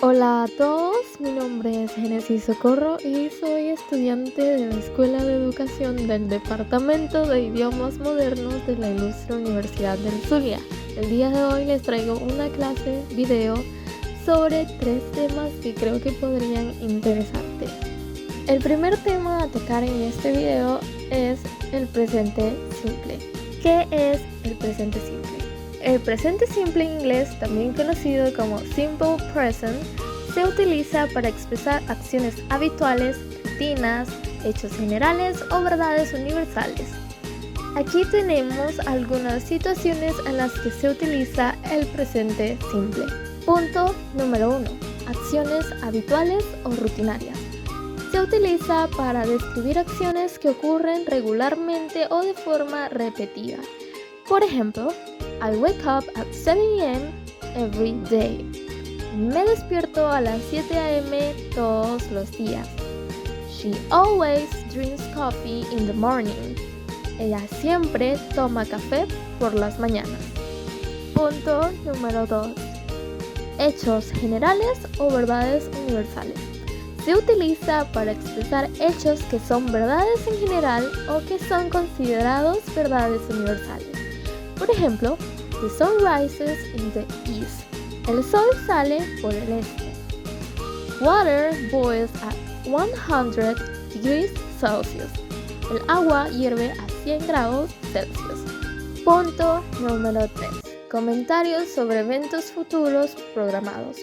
Hola a todos, mi nombre es Génesis Socorro y soy estudiante de la Escuela de Educación del Departamento de Idiomas Modernos de la Ilustre Universidad del Zulia. El día de hoy les traigo una clase video sobre 3 temas que creo que podrían interesarte. El primer tema a tocar en este video es el presente simple. ¿Qué es el presente simple? El presente simple en inglés, también conocido como Simple Present, se utiliza para expresar acciones habituales, rutinas, hechos generales o verdades universales. Aquí tenemos algunas situaciones en las que se utiliza el presente simple. Punto número 1. Acciones habituales o rutinarias. Se utiliza para describir acciones que ocurren regularmente o de forma repetida. Por ejemplo, I wake up at 7 a.m. every day. Me despierto a las 7 a.m. todos los días. She always drinks coffee in the morning. Ella siempre toma café por las mañanas. Punto número 2. Hechos generales o verdades universales. Se utiliza para expresar hechos que son verdades en general o que son considerados verdades universales. Por ejemplo, the sun rises in the east. El sol sale por el este. Water boils at 100 degrees Celsius. El agua hierve a 100 grados Celsius. Punto número 3. Comentarios sobre eventos futuros programados.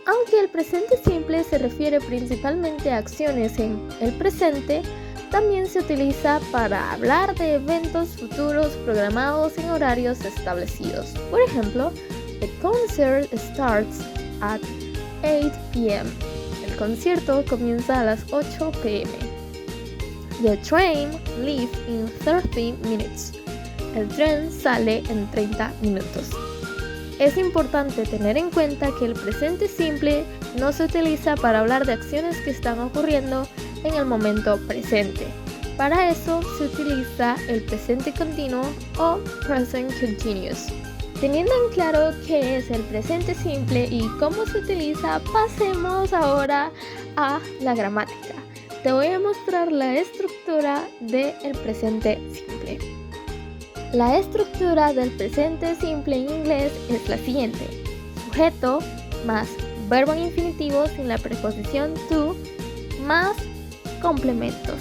Aunque el presente simple se refiere principalmente a acciones en el presente, también se utiliza para hablar de eventos futuros programados en horarios establecidos. Por ejemplo, the concert starts at 8 p.m. El concierto comienza a las 8 p.m. The train leaves in 30 minutes. El tren sale en 30 minutos. Es importante tener en cuenta que el presente simple no se utiliza para hablar de acciones que están ocurriendo en el momento presente. Para eso se utiliza el presente continuo o present continuous. Teniendo en claro qué es el presente simple y cómo se utiliza, pasemos ahora a la gramática. Te voy a mostrar la estructura del presente simple. La estructura del presente simple en inglés es la siguiente: sujeto más verbo en infinitivo sin la preposición to más complementos.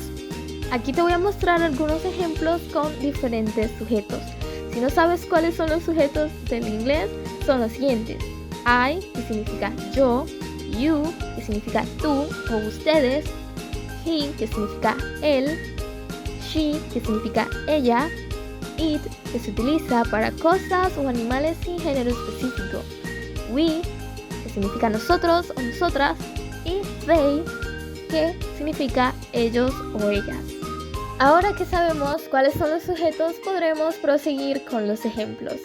Aquí te voy a mostrar algunos ejemplos con diferentes sujetos. Si no sabes cuáles son los sujetos del inglés, son los siguientes: I, que significa yo; you, que significa tú o ustedes; he, que significa él; she, que significa ella; it, que se utiliza para cosas o animales sin género específico; we, que significa nosotros o nosotras; y they, que significa ellos o ellas. Ahora que sabemos cuáles son los sujetos, podremos proseguir con los ejemplos.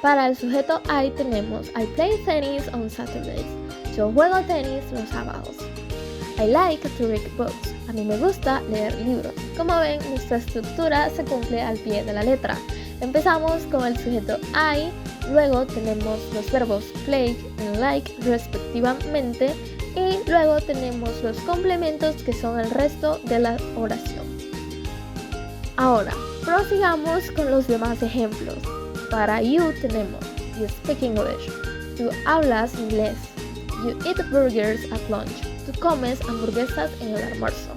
Para el sujeto I tenemos I play tennis on Saturdays. Yo juego tenis los sábados. I like to read books. A mí me gusta leer libros. Como ven, nuestra estructura se cumple al pie de la letra. Empezamos con el sujeto I, luego tenemos los verbos play y like respectivamente, y luego tenemos los complementos que son el resto de la oración. Ahora, prosigamos con los demás ejemplos. Para you tenemos you speak English. Tú hablas inglés. You eat burgers at lunch. Tú comes hamburguesas en el almuerzo.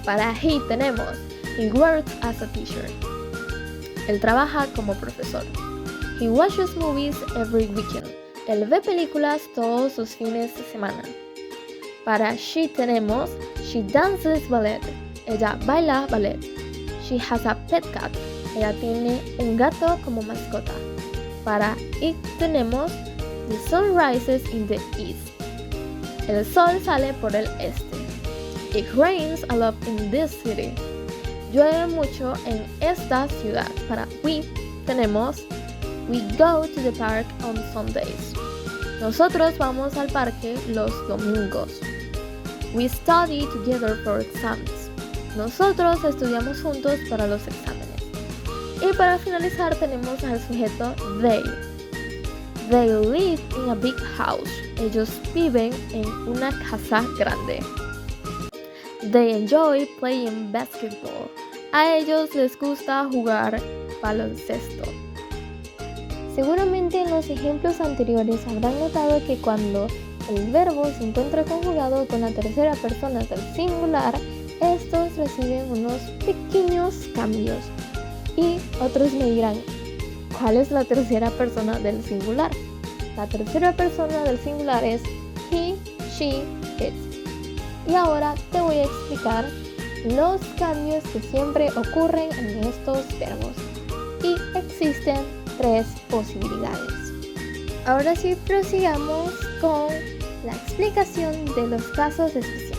Para he tenemos he works as a teacher. Él trabaja como profesor. He watches movies every weekend. Él ve películas todos los fines de semana. Para she tenemos she dances ballet. Ella baila ballet. She has a pet cat. Ella tiene un gato como mascota. Para it tenemos the sun rises in the east. El sol sale por el este. It rains a lot in this city. Llueve mucho en esta ciudad. Para we tenemos we go to the park on Sundays. Nosotros vamos al parque los domingos. We study together for exams. Nosotros estudiamos juntos para los exámenes. Y para finalizar tenemos al sujeto they. They live in a big house. Ellos viven en una casa grande. They enjoy playing basketball. A ellos les gusta jugar baloncesto. Seguramente en los ejemplos anteriores habrán notado que cuando el verbo se encuentra conjugado con la tercera persona del singular, estos reciben unos pequeños cambios. Y otros me dirán, ¿cuál es la tercera persona del singular? La tercera persona del singular es he, she, it. Y ahora te voy a explicar los cambios que siempre ocurren en estos verbos. Y existen 3 posibilidades. Ahora sí, prosigamos con la explicación de los casos especiales.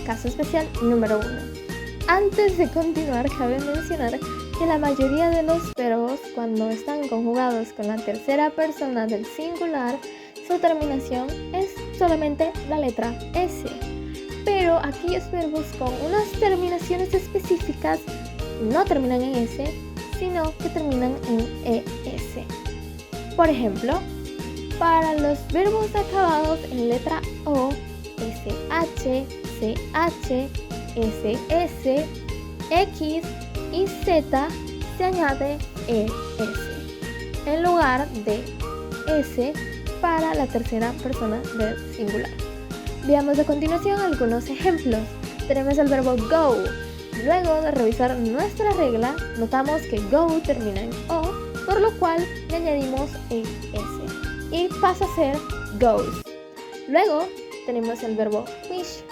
Caso especial número 1. Antes de continuar, cabe mencionar que la mayoría de los verbos, cuando están conjugados con la tercera persona del singular, su terminación es solamente la letra S. Pero aquellos verbos con unas terminaciones específicas no terminan en S, sino que terminan en ES. Por ejemplo, para los verbos acabados en letra O, SH, CH, SS, X y Z se añade ES en lugar de S para la tercera persona del singular. Veamos a continuación algunos ejemplos. Tenemos el verbo go. Luego de revisar nuestra regla, notamos que go termina en O, por lo cual le añadimos ES y pasa a ser goes. Luego tenemos el verbo wish.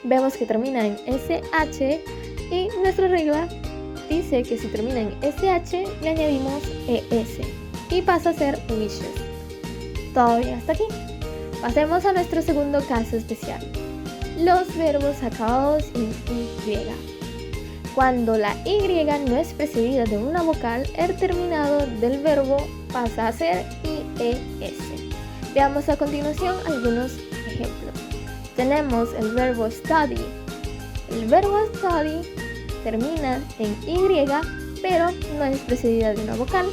Vemos que termina en SH y nuestra regla dice que si termina en SH le añadimos ES y pasa a ser wishes. ¿Todo bien hasta aquí? Pasemos a nuestro segundo caso especial. Los verbos acabados en Y. Cuando la Y no es precedida de una vocal, el terminado del verbo pasa a ser IES. Veamos a continuación algunos ejemplos. Tenemos el verbo study. El verbo study termina en Y, pero no es precedida de una vocal,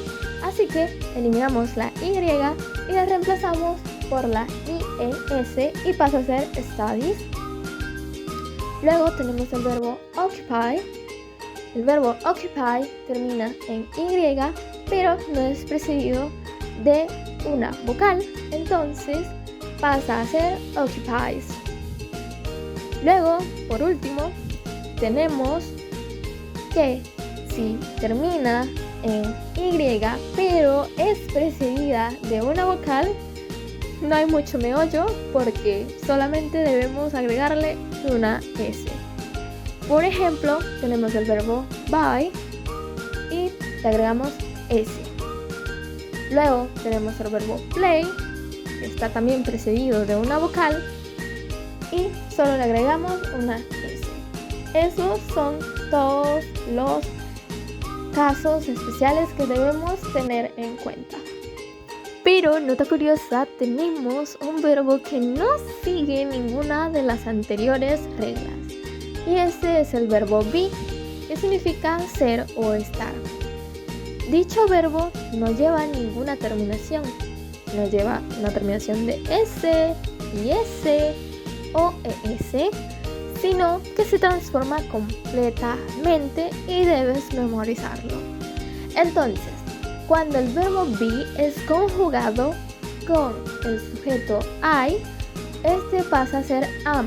así que eliminamos la Y y la reemplazamos por la IES y pasa a ser studies. Luego tenemos el verbo occupy. El verbo occupy termina en Y, pero no es precedido de una vocal, entonces pasa a ser occupies. Luego, por último, tenemos que si termina en Y, pero es precedida de una vocal, no hay mucho meollo porque solamente debemos agregarle una S. Por ejemplo, tenemos el verbo buy y le agregamos S. Luego tenemos el verbo play, que está también precedido de una vocal, y solo le agregamos una S. Esos son todos los casos especiales que debemos tener en cuenta. Pero, nota curiosa, tenemos un verbo que no sigue ninguna de las anteriores reglas. Y este es el verbo be, que significa ser o estar. Dicho verbo no lleva ninguna terminación. No lleva una terminación de S, IS o ES, sino que se transforma completamente y debes memorizarlo. Entonces, cuando el verbo be es conjugado con el sujeto I, este pasa a ser am.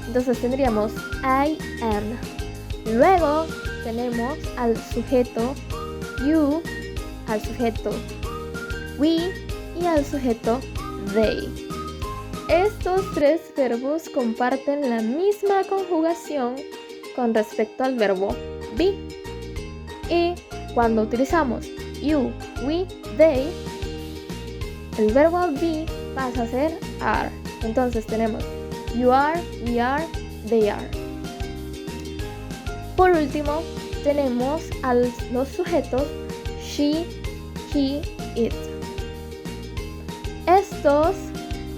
Entonces tendríamos I am. Luego tenemos al sujeto you, al sujeto we y al sujeto they. Estos 3 verbos comparten la misma conjugación con respecto al verbo be. Y cuando utilizamos you, we, they, el verbo be pasa a ser are. Entonces tenemos you are, we are, they are. Por último, tenemos a los sujetos she, he, it. Estos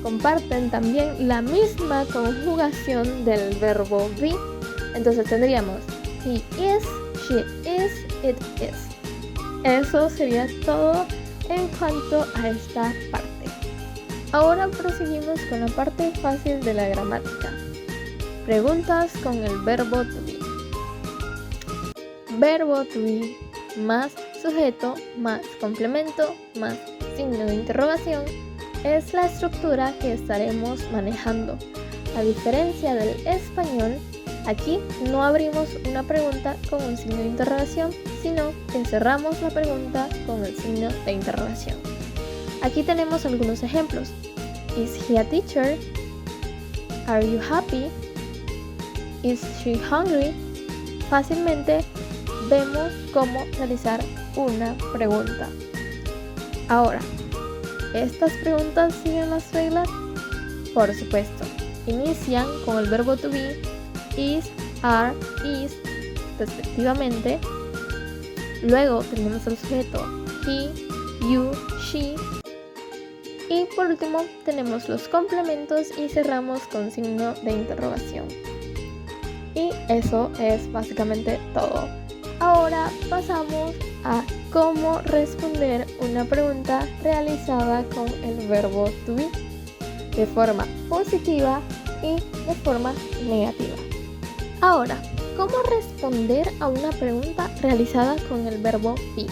comparten también la misma conjugación del verbo be. Entonces tendríamos he is, she is, it is. Eso sería todo en cuanto a esta parte. Ahora proseguimos con la parte fácil de la gramática. Preguntas con el verbo to be. Verbo to be más sujeto más complemento más signo de interrogación es la estructura que estaremos manejando. A diferencia del español, aquí no abrimos una pregunta con un signo de interrogación, sino que cerramos la pregunta con el signo de interrogación. Aquí tenemos algunos ejemplos. Is he a teacher? Are you happy? Is she hungry? Fácilmente vemos cómo realizar una pregunta. Ahora, ¿estas preguntas siguen las reglas? Por supuesto. Inician con el verbo to be, is, are, is, respectivamente. Luego tenemos el sujeto he, you, she. Y por último tenemos los complementos y cerramos con signo de interrogación. Y eso es básicamente todo. Ahora pasamos a cómo responder una pregunta realizada con el verbo to be, de forma positiva y de forma negativa. Ahora, ¿cómo responder a una pregunta realizada con el verbo be?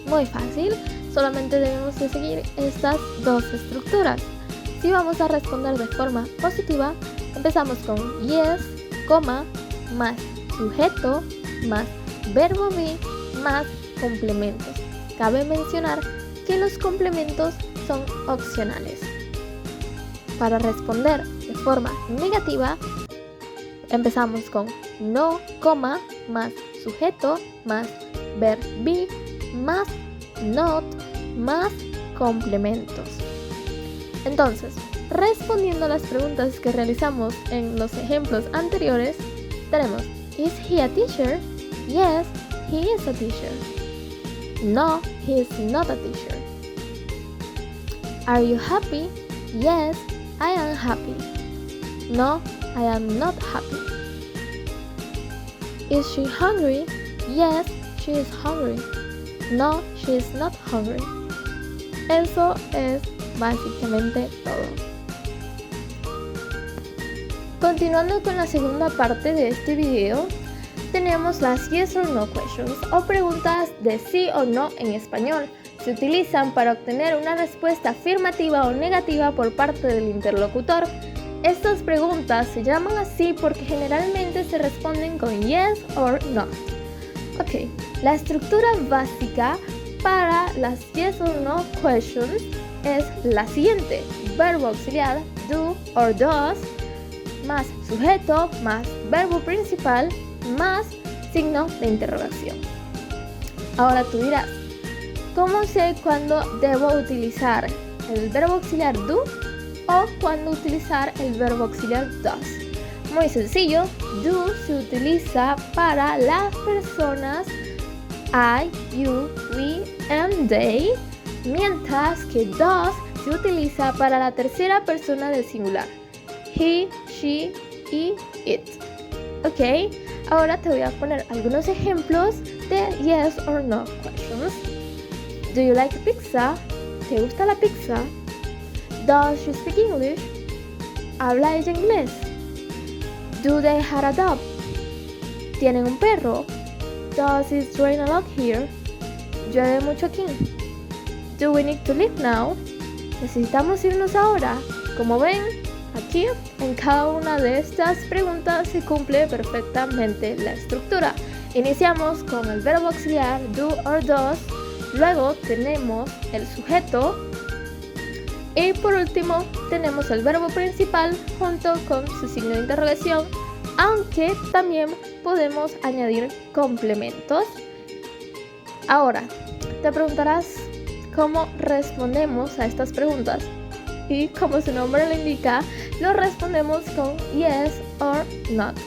Muy fácil, solamente debemos de seguir estas dos estructuras. Si vamos a responder de forma positiva, empezamos con yes, coma, más sujeto, más verbo be, más complementos. Cabe mencionar que los complementos son opcionales. Para responder de forma negativa, empezamos con no, coma, más sujeto, más verb be, más not, más complementos. Entonces, respondiendo a las preguntas que realizamos en los ejemplos anteriores, tenemos: Is he a teacher? Yes, he is a teacher. No, he is not a teacher. Are you happy? Yes, I am happy. No, I am not happy. Is she hungry? Yes, she is hungry. No, she is not hungry. Eso es básicamente todo. Continuando con la segunda parte de este video, tenemos las yes or no questions o preguntas de sí o no en español. Se utilizan para obtener una respuesta afirmativa o negativa por parte del interlocutor. Estas preguntas se llaman así porque generalmente se responden con yes or no. Ok, la estructura básica para las yes or no questions es la siguiente: verbo auxiliar do or does, más sujeto, más verbo principal, más signo de interrogación. Ahora tú dirás, ¿cómo sé cuándo debo utilizar el verbo auxiliar do o cuándo utilizar el verbo auxiliar does? Muy sencillo, do se utiliza para las personas I, you, we and they, mientras que does se utiliza para la tercera persona del singular, he, she y it. Ok, ahora te voy a poner algunos ejemplos de yes or no questions. Do you like pizza? ¿Te gusta la pizza? Does she speak English? ¿Habla ella inglés? Do they have a dog? ¿Tienen un perro? Does it rain a lot here? ¿Llueve mucho aquí? Do we need to leave now? ¿Necesitamos irnos ahora? Como ven, aquí en cada una de estas preguntas se cumple perfectamente la estructura. Iniciamos con el verbo auxiliar do or does, luego tenemos el sujeto y por último tenemos el verbo principal junto con su signo de interrogación, aunque también podemos añadir complementos. Ahora, te preguntarás cómo respondemos a estas preguntas. Y como su nombre lo indica, lo respondemos con yes or not.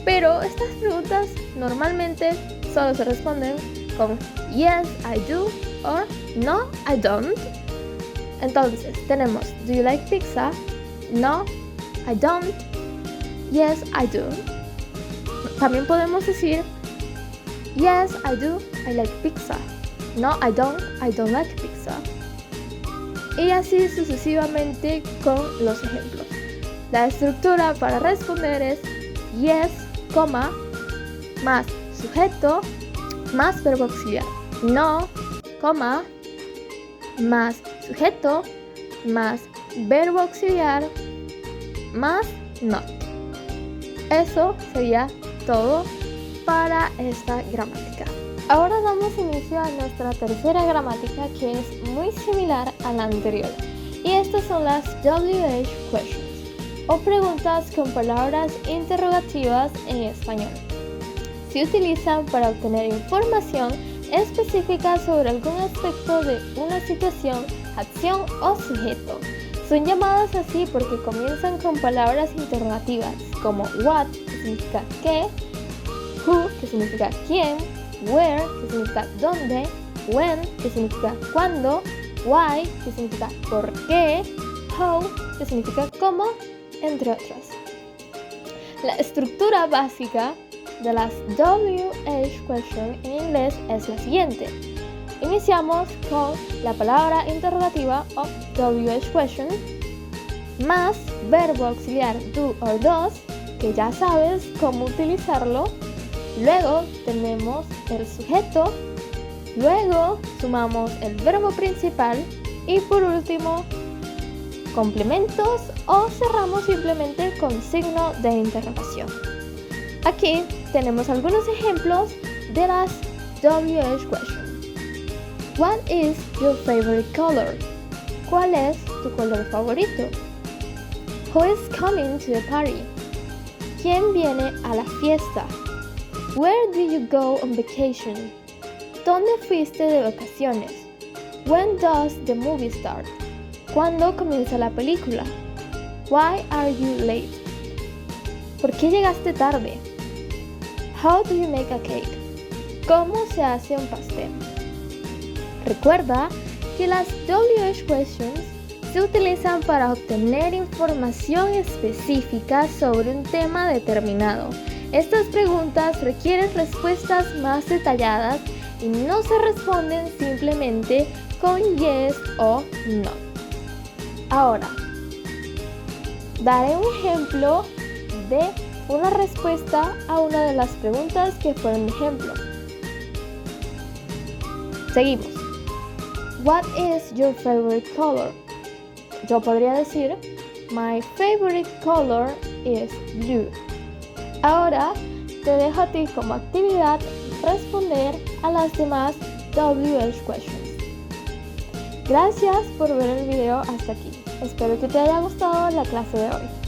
Pero estas preguntas normalmente solo se responden con yes, I do or no, I don't. Entonces tenemos do you like pizza? No, I don't. Yes, I do. También podemos decir yes, I do, I like pizza. No, I don't like pizza. Y así sucesivamente con los ejemplos. La estructura para responder es yes, coma, más sujeto, más verbo auxiliar. No, coma, más sujeto, más verbo auxiliar, más not. Eso sería todo para esta gramática. Ahora damos inicio a nuestra tercera gramática, que es muy similar a la anterior. Y estas son las WH questions, o preguntas con palabras interrogativas en español. Se utilizan para obtener información específica sobre algún aspecto de una situación, acción o sujeto. Son llamadas así porque comienzan con palabras interrogativas como what, que significa qué, who, que significa quién, where, que significa dónde, when, que significa cuándo, why, que significa por qué, how, que significa cómo, entre otras. La estructura básica de las WH question en inglés es la siguiente. Iniciamos con la palabra interrogativa o WH question más verbo auxiliar do or does, que ya sabes cómo utilizarlo. Luego tenemos el sujeto, luego sumamos el verbo principal y por último complementos o cerramos simplemente con signo de interrogación. Aquí tenemos algunos ejemplos de las WH questions. What is your favorite color? ¿Cuál es tu color favorito? Who is coming to the party? ¿Quién viene a la fiesta? Where do you go on vacation? ¿Dónde fuiste de vacaciones? When does the movie start? ¿Cuándo comienza la película? Why are you late? ¿Por qué llegaste tarde? How do you make a cake? ¿Cómo se hace un pastel? Recuerda que las WH questions se utilizan para obtener información específica sobre un tema determinado. Estas preguntas requieren respuestas más detalladas y no se responden simplemente con yes o no. Ahora, daré un ejemplo de una respuesta a una de las preguntas que fueron ejemplo. Seguimos. What is your favorite color? Yo podría decir, my favorite color is blue. Ahora te dejo a ti como actividad responder a las demás WH questions. Gracias por ver el video hasta aquí. Espero que te haya gustado la clase de hoy.